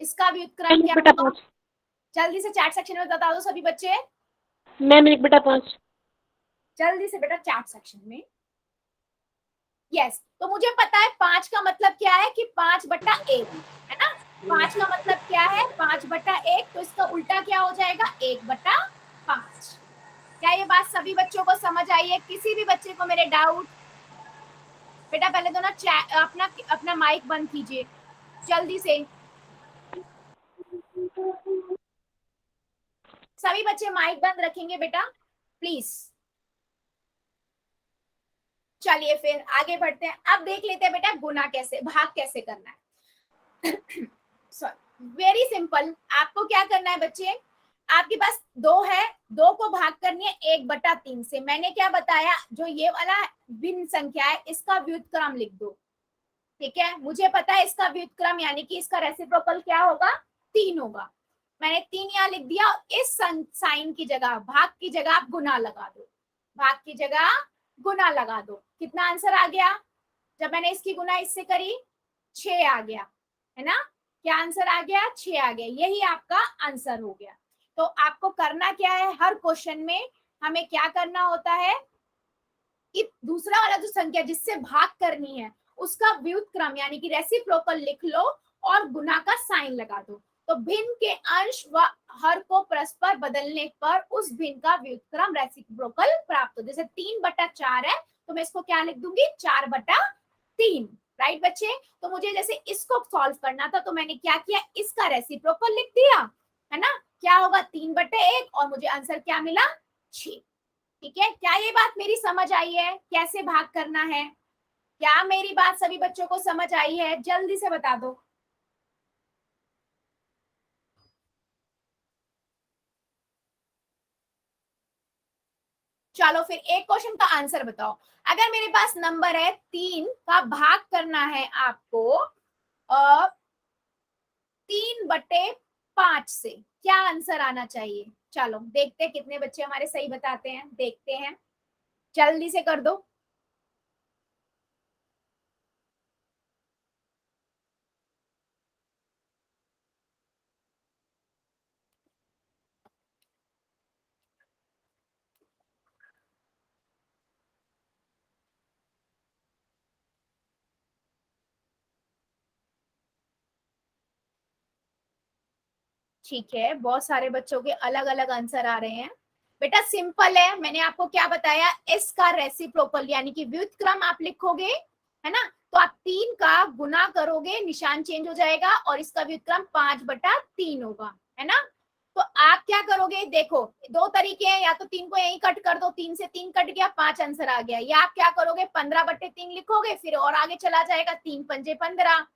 इसका व्युत्क्रम क्या होगा?
1/5
जल्दी से चैट सेक्शन में बता दो सभी बच्चे।
मैम 1/5।
जल्दी से बेटा चैट सेक्शन में। यस, तो मुझे पता है 5 का मतलब क्या है कि 5/1, है ना। 5 का मतलब क्या है, 5/1, तो इसका उल्टा क्या हो जाएगा, 1/5। क्या ये बात सभी बच्चों को समझ आई है? किसी भी बच्चे को मेरे डाउट? बेटा पहले तो ना अपना माइक बंद कीजिए। जल्दी से सभी बच्चे माइक बंद रखेंगे बेटा प्लीज। चलिए फिर आगे बढ़ते हैं। अब देख लेते हैं बेटा गुना कैसे, भाग कैसे करना है। Very simple. आपको क्या करना है बच्चे, आपके पास 2 है, 2 को भाग करनी है 1/3 से। मैंने क्या बताया, जो ये वाला भिन्न संख्या है इसका व्युत्क्रम लिख दो। ठीक है, मुझे पता है इसका व्युत्क्रम यानी कि इसका रेसिप्रोकल क्या होगा, 3 होगा। मैंने 3 यहाँ लिख दिया। इस साइन की जगह, भाग की जगह आप गुना लगा दो, भाग की जगह गुना लगा दो। कितना आंसर आ गया, जब मैंने इसकी गुना इससे करी 6 आ गया, है ना। क्या आंसर आ गया, 6 आ गया। यही आपका आंसर हो गया। तो आपको करना क्या है, हर क्वेश्चन में हमें क्या करना होता है कि दूसरा वाला जो संख्या जिससे भाग करनी है उसका व्युत्क्रम यानी कि रेसिप्रोकल लिख लो और गुना का साइन लगा दो। तो भिन्न के अंश व हर को परस्पर बदलने पर उस भिन्न का व्युत्क्रम रेसिप्रोकल प्राप्त हो। जैसे 3/4 है तो मैं इसको क्या लिख दूंगी, 4/3। राइट बच्चे, तो मुझे जैसे इसको सॉल्व करना था तो मैंने क्या किया, इसका रेसिप्रोकल लिख दिया, है ना। क्या होगा, 3/1 और मुझे आंसर क्या मिला, 6। ठीक है, क्या ये बात मेरी समझ आई है, कैसे भाग करना है? क्या मेरी बात सभी बच्चों को समझ आई है, जल्दी से बता दो। चलो फिर एक क्वेश्चन का आंसर बताओ। अगर मेरे पास नंबर है 3 का भाग करना है आपको 3/5 से, क्या आंसर आना चाहिए? चलो देखते हैं कितने बच्चे हमारे सही बताते हैं, देखते हैं, जल्दी से कर दो। ठीक है, बहुत सारे बच्चों के अलग अलग आंसर आ रहे हैं। बेटा सिंपल है, मैंने आपको क्या बताया, एस का रेसिप्रोकल यानी कि व्युत्क्रम आप लिखोगे, है ना। तो आप 3 का गुना करोगे, निशान चेंज हो जाएगा और इसका व्युत्क्रम 5/3 होगा, है ना। तो आप क्या करोगे, देखो 2 तरीके हैं, या तो 3 को यहीं कट कर दो, 3 से 3 कट गया, 5 आंसर आ गया। या आप क्या करोगे, 15/3 लिखोगे, फिर और आगे चला जाएगा, 3×5 = 15,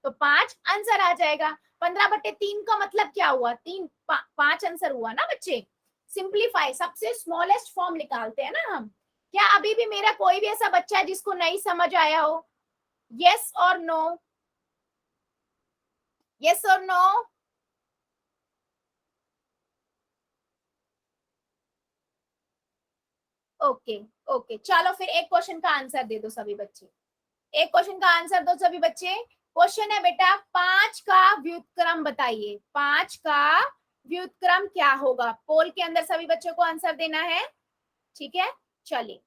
तो 5 आंसर आ जाएगा। 15/3 का मतलब क्या हुआ, 5 आंसर हुआ ना बच्चे। सिंप्लीफाई, सबसे स्मॉलेस्ट फॉर्म निकालते हैं ना हम। क्या अभी भी मेरा कोई भी ऐसा बच्चा है जिसको नहीं समझ आया हो? यस और नो, यस और नो। ओके ओके, चलो फिर एक क्वेश्चन का आंसर दे दो सभी बच्चे, एक क्वेश्चन का आंसर दो सभी बच्चे। क्वेश्चन है बेटा 5 का व्युत्क्रम बताइए, 5 का व्युत्क्रम क्या होगा? पोल के अंदर सभी बच्चों को आंसर देना है, ठीक है। चलिए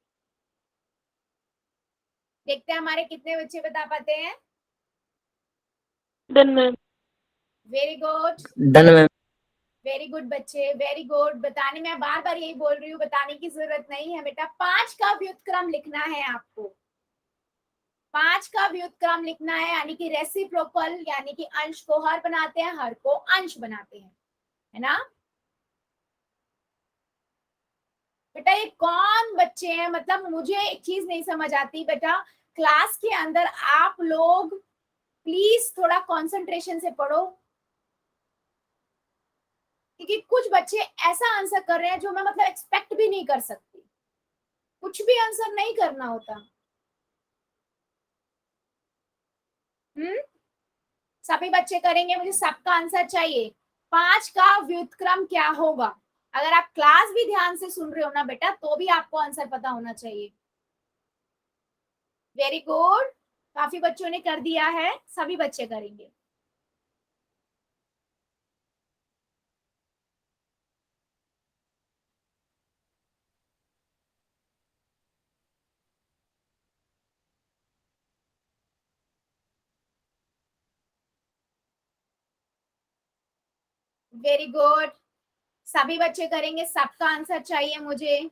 देखते हैं हमारे कितने बच्चे बता पाते हैं।
Done ma'am.
Very good,
done ma'am.
Very good बच्चे, वेरी गुड। बताने में बार बार यही बोल रही हूँ, बताने की जरूरत नहीं है बेटा। 5 का व्युत्क्रम लिखना है आपको, 5 का व्युत्क्रम लिखना है, यानी कि रेसिप्रोकल, यानी कि अंश को हर बनाते हैं, हर को अंश बनाते हैं, है ना। बेटा ये कौन बच्चे हैं, मतलब मुझे एक चीज नहीं समझ आती बेटा, क्लास के अंदर आप लोग प्लीज थोड़ा कंसंट्रेशन से पढ़ो, क्योंकि कुछ बच्चे ऐसा आंसर कर रहे हैं जो मैं मतलब एक्सपेक्ट भी नहीं कर सकती। कुछ भी आंसर नहीं करना होता। सभी बच्चे करेंगे, मुझे सबका आंसर चाहिए। 5 का व्युत्क्रम क्या होगा? अगर आप क्लास भी ध्यान से सुन रहे हो ना बेटा, तो भी आपको आंसर पता होना चाहिए। वेरी गुड, काफी बच्चों ने कर दिया है, सभी बच्चे करेंगे। वेरी गुड, सभी बच्चे करेंगे, सबका आंसर चाहिए मुझे।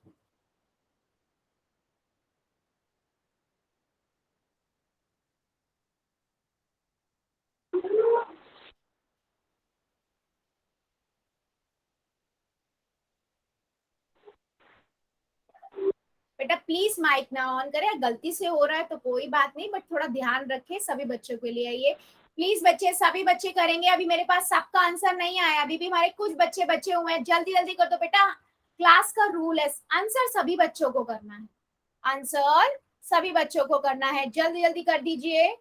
बेटा प्लीज माइक ना ऑन करें, गलती से हो रहा है तो कोई बात नहीं, बट थोड़ा ध्यान रखें सभी बच्चों के लिए। ये प्लीज बच्चे, सभी बच्चे करेंगे। अभी मेरे पास सबका आंसर नहीं आया, अभी भी हमारे कुछ बच्चे बचे हुए हैं। जल्दी जल्दी कर दो बेटा, क्लास का रूल है आंसर सभी बच्चों को करना है, आंसर सभी बच्चों को करना है, जल्दी जल्दी कर दीजिए।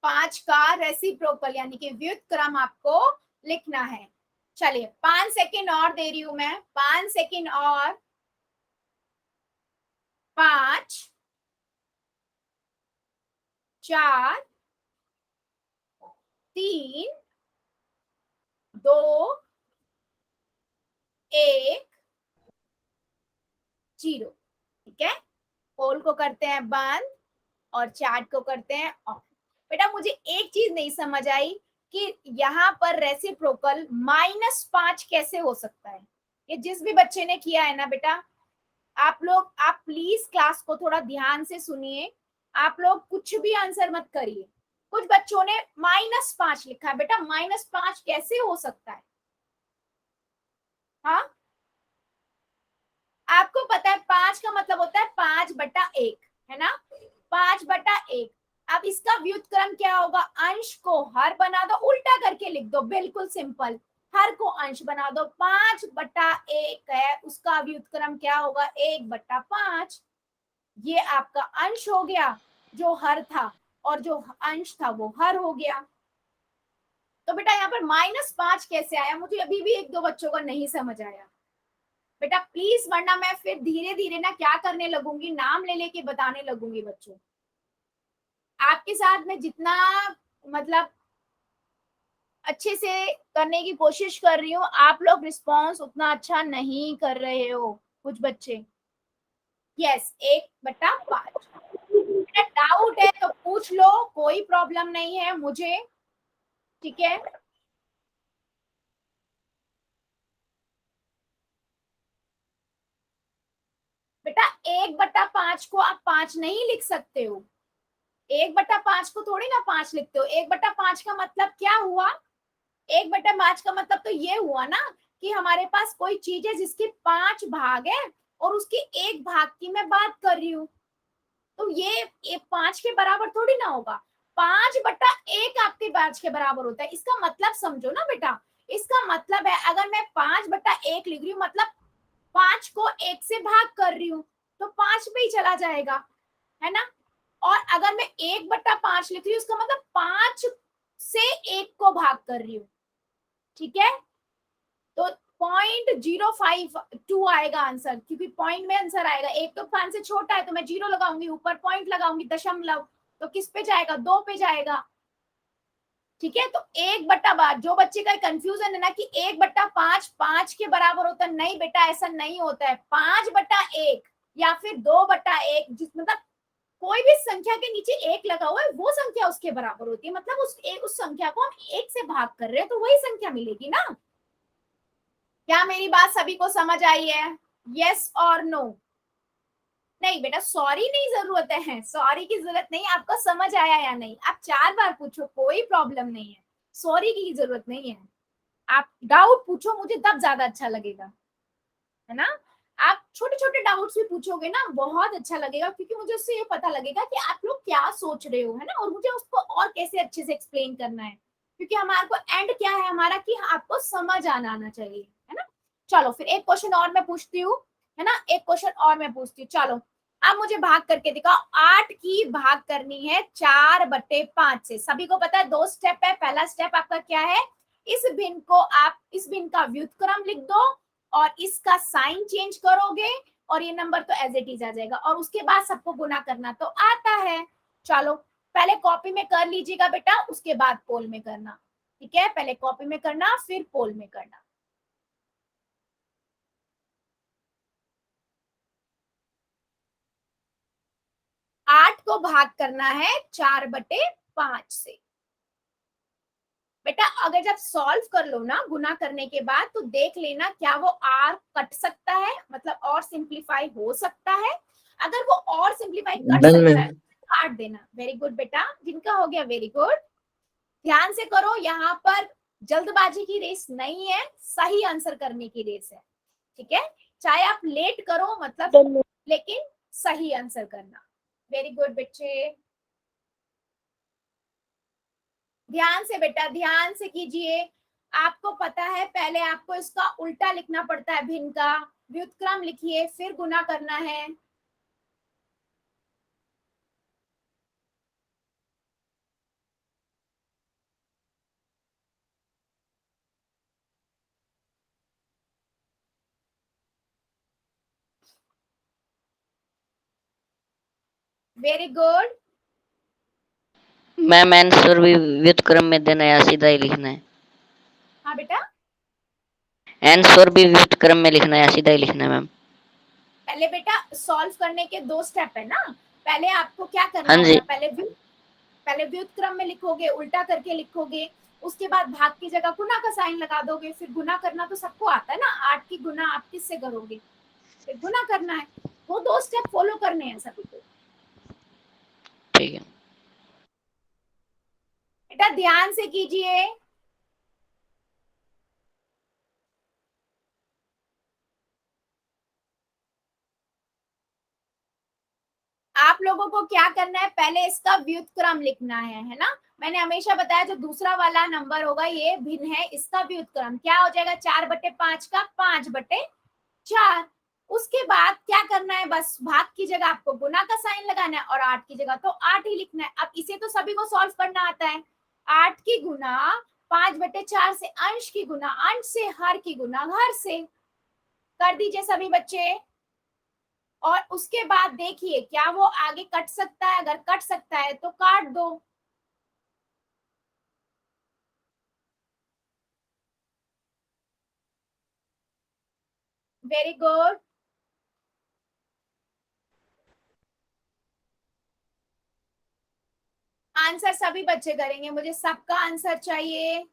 पांच का रेसिप्रोकल यानी कि व्युत्क्रम आपको लिखना है। चलिए 5 सेकेंड और दे रही हूं मैं, 5 सेकेंड और। 5 4 3 2 1 0। ठीक है, पोल को करते हैं बंद और चैट को करते हैं ऑफ। बेटा मुझे एक चीज नहीं समझ आई कि यहाँ पर रेसिप्रोकल -5 कैसे हो सकता है। ये जिस भी बच्चे ने किया है ना बेटा, आप लोग, आप प्लीज क्लास को थोड़ा ध्यान से सुनिए, आप लोग कुछ भी आंसर मत करिए। कुछ बच्चों ने -5 लिखा है, बेटा -5 कैसे हो सकता है? हाँ, आपको पता है 5 का मतलब होता है 5/1, है ना, 5/1। अब इसका व्युत्क्रम क्या होगा? अंश को हर बना दो, उल्टा करके लिख दो, बिल्कुल सिंपल। हर को अंश बना दो, 5/1 है, उसका व्युत्क्रम क्या होगा? 1/5। ये आपका अंश हो गया जो हर था, और जो अंश था वो हर हो गया। तो बेटा यहाँ पर -5 कैसे आया? मुझे अभी भी एक दो बच्चों का नहीं समझ आया बेटा, प्लीज, वरना मैं फिर धीरे धीरे ना क्या करने लगूंगी, नाम ले लेके बताने लगूंगी बच्चों। आपके साथ में जितना मतलब अच्छे से करने की कोशिश कर रही हूँ, आप लोग रिस्पॉन्स उतना अच्छा नहीं कर रहे हो कुछ बच्चे। यस, 1/5। डाउट है तो पूछ लो, कोई प्रॉब्लम नहीं है मुझे, ठीक है। बेटा 1/5 को आप 5 नहीं लिख सकते हो, 1/5 को थोड़ी ना 5 लिखते हो। 1/5 का मतलब क्या हुआ? 1/5 का मतलब तो ये हुआ ना कि हमारे पास कोई चीज है जिसके 5 भाग है और उसके एक भाग की मैं बात कर रही हूँ, तो ये 5 के बराबर थोड़ी ना होगा। 5/1 आपके 5 के बराबर होता है, इसका मतलब समझो ना बेटा। इसका मतलब है अगर मैं 5/1 लिख रही हूँ, मतलब 5 को 1 से भाग कर रही हूँ, तो 5 पे ही चला जाएगा, है ना। और अगर मैं 1/5 लिख रही हूँ, उसका मतलब 5 से 1 को भाग कर रही हूँ, ठीक है। तो 0.052 आएगा आंसर, क्योंकि पॉइंट में आंसर आएगा। 1 तो 5 से छोटा है तो मैं 0 लगाऊंगी, ऊपर पॉइंट लगाऊंगी दशमलव, तो किस पे जाएगा? 2 पे जाएगा, ठीक है। तो 1/5, जो बच्चे का कंफ्यूजन है ना कि 1/5 5 के बराबर होता है, नहीं बेटा ऐसा नहीं होता है। 5/1 या फिर 2/1, जिस मतलब कोई भी संख्या के नीचे 1 लगा हुआ है वो संख्या उसके बराबर होती है, मतलब उस संख्या को हम 1 से भाग कर रहे हैं तो वही संख्या मिलेगी ना। क्या मेरी बात सभी को समझ आई है? यस और नो? नहीं बेटा सॉरी नहीं जरूरत है, सॉरी की जरूरत नहीं, आपको समझ आया या नहीं? आप 4 बार पूछो, कोई प्रॉब्लम नहीं है, सॉरी की जरूरत नहीं है। आप डाउट पूछो मुझे, तब ज्यादा अच्छा लगेगा, है ना। आप छोटे छोटे डाउट्स भी पूछोगे ना, बहुत अच्छा लगेगा, क्योंकि मुझे उससे ये पता लगेगा कि आप लोग क्या सोच रहे हो, है ना, और मुझे उसको और कैसे अच्छे से एक्सप्लेन करना है, क्योंकि हमारे को एंड क्या है हमारा कि आपको समझ आना चाहिए, है ना। चलो फिर एक क्वेश्चन और मैं पूछती हूँ, है ना, एक क्वेश्चन और मैं पूछती हूँ। चलो अब मुझे भाग करके दिखाओ। 8 की भाग करनी है 4/5 से। सभी को पता है 2 स्टेप है। पहला स्टेप आपका क्या है? इस भिन्न को आप, इस भिन्न का व्युत्क्रम लिख दो और इसका साइन चेंज करोगे और ये नंबर तो एज इट इज आ जाएगा, और उसके बाद सबको गुना करना तो आता है। चलो पहले कॉपी में कर लीजिएगा बेटा, उसके बाद पोल में करना, ठीक है। पहले कॉपी में करना फिर पोल में करना। आठ को भाग करना है 4/5 से। बेटा अगर जब सॉल्व कर लो ना गुना करने के बाद, तो देख लेना क्या वो आर कट सकता है, मतलब और सिंप्लीफाई हो सकता है। अगर वो और सिंप्लीफाई कर
डन
सकता
मैम।
है तो काट देना। वेरी गुड बेटा, जिनका हो गया वेरी गुड। ध्यान से करो, यहाँ पर जल्दबाजी की रेस नहीं है, सही आंसर करने की रेस है, ठीक है। चाहे आप लेट करो मतलब, लेकिन सही आंसर करना। वेरी गुड बच्चे, ध्यान से बेटा, ध्यान से कीजिए। आपको पता है पहले आपको इसका उल्टा लिखना पड़ता है, भिन्न का व्युत्क्रम लिखिए, फिर गुना करना है। Very good.
मैम आंसर भी व्युत्क्रम में देना है या सीधा ही लिखना है?
हाँ बेटा,
आंसर भी व्युत्क्रम में लिखना है या सीधा ही लिखना है मैम?
पहले बेटा सॉल्व करने के 2 स्टेप है ना। पहले आपको क्या करना
हाँ जी।
होगा, पहले व्युत्क्रम में लिखोगे, उल्टा करके लिखोगे, उसके बाद भाग की जगह गुना का साइन लगा दोगे, फिर गुना करना तो सबको आता है ना, 8 की गुना आप किससे करोगे, फिर गुना करना है। वो 2 स्टेप फॉलो करने हैं सभी को।
ठीक है
बेटा ध्यान से कीजिए। आप लोगों को क्या करना है, पहले इसका व्युत्क्रम लिखना है ना। मैंने हमेशा बताया जो दूसरा वाला नंबर होगा ये भिन्न है, इसका व्युत्क्रम क्या हो जाएगा, 4/5 का 5/4। उसके बाद क्या करना है, बस भाग की जगह आपको गुना का साइन लगाना है और 8 की जगह तो 8 ही लिखना है। अब इसे तो सभी को सॉल्व करना आता है। 8 की गुना 5/4 से, अंश की गुना अंश से, हर की गुना हर से। कर दीजिए सभी बच्चे। और उसके बाद देखिए क्या वो आगे कट सकता है, अगर कट सकता है तो काट दो। Very good. आंसर सभी बच्चे करेंगे, मुझे सबका आंसर चाहिए।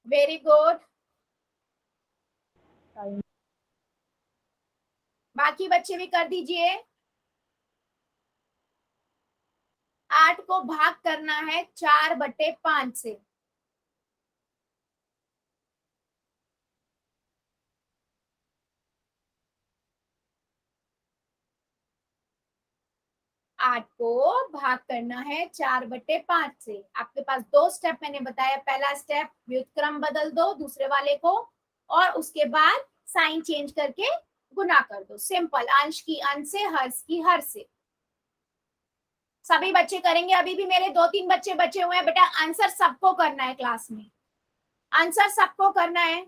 Very good. बाकी बच्चे भी कर दीजिए। 8 को भाग करना है 4/5 से। 8 को भाग करना है 4/5 से। आपके पास 2 स्टेप मैंने बताया, पहला स्टेप व्युत्क्रम बदल दो दूसरे वाले को, और उसके बाद साइन चेंज करके गुना कर दो। सिंपल, अंश की अंश से, हर्ष की हर से। सभी बच्चे करेंगे। अभी भी मेरे 2-3 बच्चे बचे हुए हैं बेटा, आंसर सबको करना है क्लास में, आंसर सबको करना है।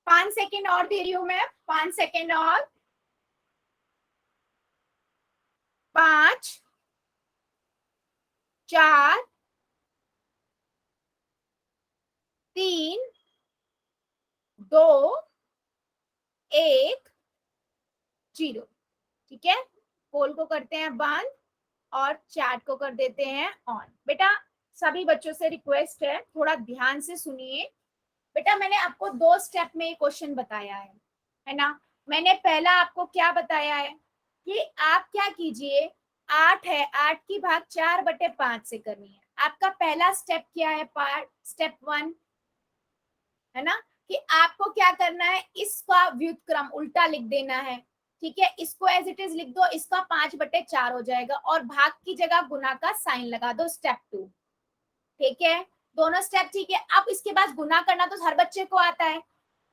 पांच सेकेंड और दे रही हूं मैं, 5 सेकेंड और। 5 4 3 2 1 0। ठीक है, पोल को करते हैं बंद और चैट को कर देते हैं ऑन। बेटा सभी बच्चों से रिक्वेस्ट है, थोड़ा ध्यान से सुनिए। बेटा मैंने आपको 2 स्टेप में ये क्वेश्चन बताया है ना। मैंने पहला आपको क्या बताया है कि आप क्या कीजिए, 8 है, 8 की भाग 4/5 से करनी है। आपका पहला स्टेप क्या है, पार्ट स्टेप 1 है ना, कि आपको क्या करना है, इसका व्युत्क्रम उल्टा लिख देना है। ठीक है, इसको एज इट इज लिख दो, इसका 5/4 हो जाएगा और भाग की जगह गुना का साइन लगा दो, स्टेप 2। ठीक है, दोनों स्टेप ठीक है। अब इसके बाद गुना करना तो हर बच्चे को आता है,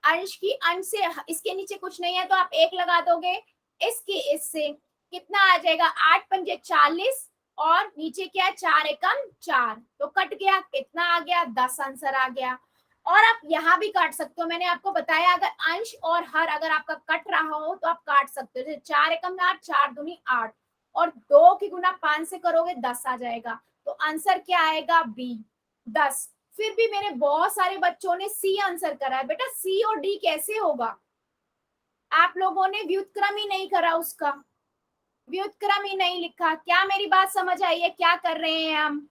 अंश की अंश से, इसके नीचे कुछ नहीं है तो आप 1 लगा दोगे, इसके इससे कितना आ जाएगा, 8×5 = 40 और नीचे क्या है, 4 एकम 4, तो कट गया, कितना आ गया, 10 आंसर आ गया। और आप यहाँ भी काट सकते हो, मैंने आपको बताया अगर अंश और हर अगर आपका कट रहा हो तो आप काट सकते हो। 4 एकम 8, 4 दूनी 8, और 2 की गुना 5 से करोगे 10 आ जाएगा। तो आंसर क्या आएगा? बी 10। फिर भी मेरे बहुत सारे बच्चों ने सी आंसर करा है। बेटा सी और डी कैसे होगा? आप लोगों ने व्युत्क्रम ही नहीं करा, उसका व्युत्क्रम ही नहीं लिखा। क्या मेरी बात समझ आई है? क्या कर रहे हैं हम?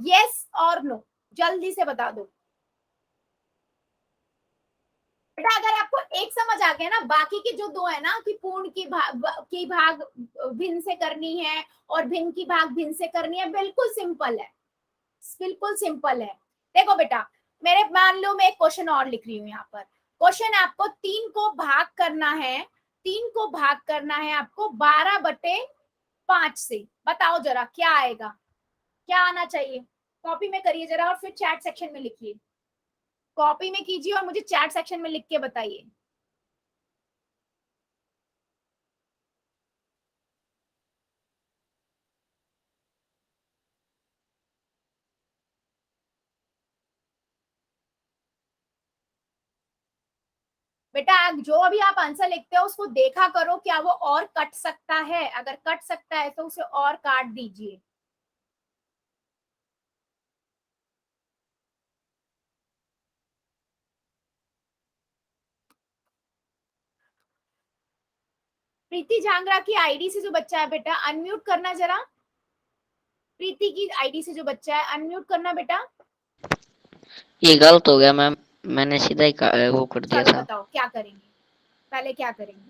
यस और नो जल्दी से बता दो बेटा। अगर आपको एक समझ आ गया ना, बाकी के जो दो है ना कि पूर्ण की भाग भिन्न से करनी है और भिन्न की भाग भिन्न से करनी है, बिल्कुल सिंपल है, बिल्कुल सिंपल है। देखो बेटा, मेरे मान लो मैं एक क्वेश्चन और लिख रही हूँ यहाँ पर। क्वेश्चन आपको 3 को भाग करना है, 3 को भाग करना है आपको 12/5 से। बताओ जरा क्या आएगा, क्या आना चाहिए? कॉपी में करिए जरा और फिर चैट सेक्शन में लिखिए। कॉपी में कीजिए और मुझे चैट सेक्शन में लिख के बताइए। बेटा जो अभी आप आंसर लिखते हो उसको देखा करो, क्या वो और कट सकता है? अगर कट सकता है तो उसे और काट दीजिए। प्रीति झांगरा की आईडी से जो बच्चा है बेटा अनम्यूट करना जरा। प्रीति की आईडी से जो बच्चा है अनम्यूट करना बेटा।
ये गलत हो गया मैम, मैंने सीधा ही वो कर दिया
चलो
था।
बताओ क्या करेंगे, पहले क्या करेंगे?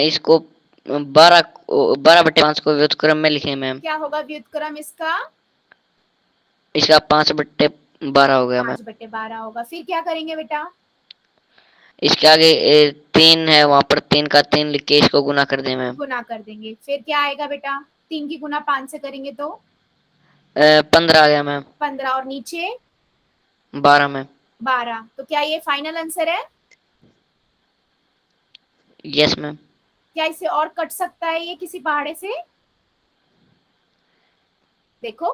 इसको 12/5 को व्युत्क्रम में लिखें मैम।
क्या होगा व्युत्क्रम इसका?
इसका 5/12 हो गया मैम।
5/12 होगा। फिर क्या करेंगे बेटा?
इसके आगे 3 है, वहां पर 3 का 3 लिख के इसको गुना कर दे मैम।
गुना कर देंगे। फिर क्या आएगा बेटा? 3 की गुना 5 से करेंगे तो
15 आ गया मैम।
15 और नीचे
12 मैम।
12। तो क्या ये फाइनल आंसर है?
Yes ma'am.
क्या इसे और कट सकता है ये किसी पहाड़े से? देखो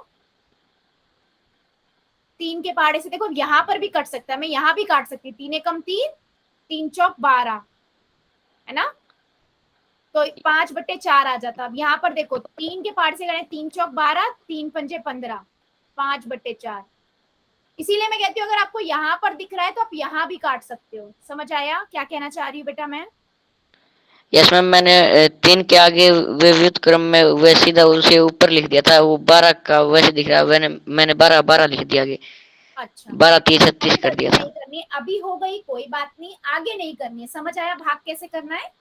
3 के पहाड़े से, देखो यहाँ पर भी कट सकता है, मैं यहाँ भी काट सकती हूँ। 3 एकम 3, 3 चौक 12 है ना, तो 5/4 आ जाता। अब यहाँ पर देखो 3 के पहाड़ से करें 3 चौक 12, 3 पंजे 15, 5/4। इसीलिए मैं कहती हूँ अगर आपको यहाँ पर दिख रहा है तो आप यहाँ भी काट सकते हो। समझ आया क्या कहना चाह रही हूँ बेटा मैं?
यस मैम, मैंने 3 के आगे वे व्युत्क्रम में वे सीधा उसे ऊपर लिख दिया था, वो 12 का वैसे दिख रहा है, मैंने 12 लिख दिया आगे।
अच्छा
12 30 36
कोई
कर
गलती
दिया था।
नहीं करनी, अभी हो गई कोई बात नहीं, आगे नहीं करनी है। समझ आया भाग कैसे करना है?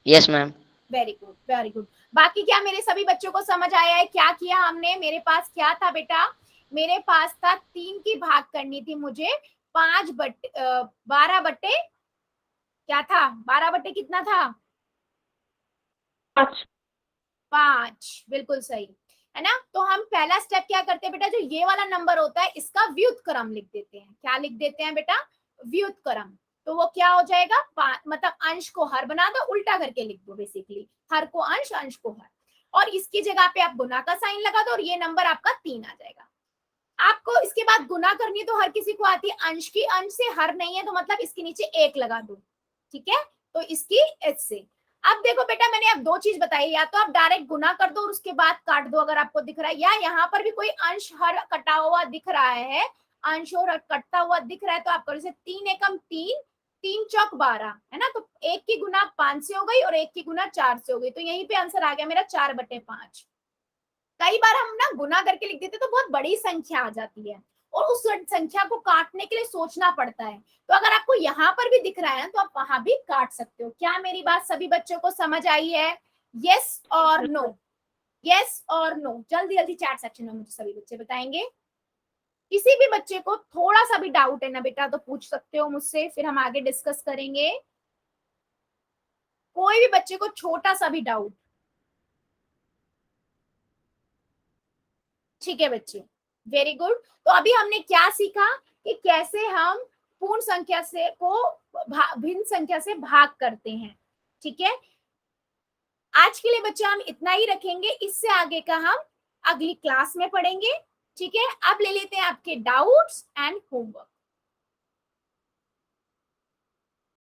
Yes ma'am.
Very good very good. बाकी क्या मेरे सभी बच्चों को समझ आया है क्या किया हमने? मेरे पास क्या था बेटा? मेरे पास था 3 की भाग करनी थी मुझे 12 बटे क्या था? 12 बटे कितना था? 5। बिल्कुल सही है ना। तो हम पहला स्टेप क्या करते हैं बेटा, जो ये वाला नंबर होता है इसका व्युत्क्रम लिख देते हैं। क्या लिख देते हैं बेटा? व्युत्क्रम। तो वो क्या हो जाएगा? मतलब अंश को हर बना दो, उल्टा करके लिख दो। बेसिकली हर को अंश, अंश को हर, और इसकी जगह पे आप गुना का साइन लगा दो और ये नंबर आपका 3 आ जाएगा। आपको इसके बाद गुना करनी तो हर किसी को आती है, अंश की अंश से हर नहीं है तो मतलब इसके नीचे 1 लगा दो। ठीक है, तो इसकी एच से। अब देखो बेटा मैंने अब 2 चीज बताई, या तो आप डायरेक्ट गुना कर दो और उसके बाद काट दो अगर आपको दिख रहा है, या यहाँ पर भी कोई अंश हर कटा हुआ दिख रहा है, अंश और कटता हुआ दिख रहा है तो आप करो। जैसे 3 एकम 3, 3 चौक 12 है ना, तो 1 की गुना 5 से हो गई और 1 की गुना 4 से हो गई, तो यहीं पे आंसर आ गया मेरा 4/5। कई बार हम ना गुना करके लिख देते तो बहुत बड़ी संख्या आ जाती है और उस संख्या को काटने के लिए सोचना पड़ता है। तो अगर आपको यहाँ पर भी दिख रहा है तो आप वहां भी काट सकते हो। क्या मेरी बात सभी बच्चों को समझ आई है? यस और नो, यस और नो। जल्दी जल्दी चैट सेक्शन में मुझे सभी बच्चे बताएंगे। किसी भी बच्चे को थोड़ा सा भी डाउट है ना बेटा तो पूछ सकते हो मुझसे, फिर हम आगे डिस्कस करेंगे। कोई भी बच्चे को छोटा सा भी डाउट? ठीक है बच्चे, वेरी गुड। तो अभी हमने क्या सीखा कि कैसे हम पूर्ण संख्या से को भिन्न संख्या से भाग करते हैं। ठीक है, आज के लिए बच्चे हम इतना ही रखेंगे, इससे आगे का हम अगली क्लास में पढ़ेंगे। ठीक है, अब ले लेते हैं आपके डाउट्स एंड होमवर्क।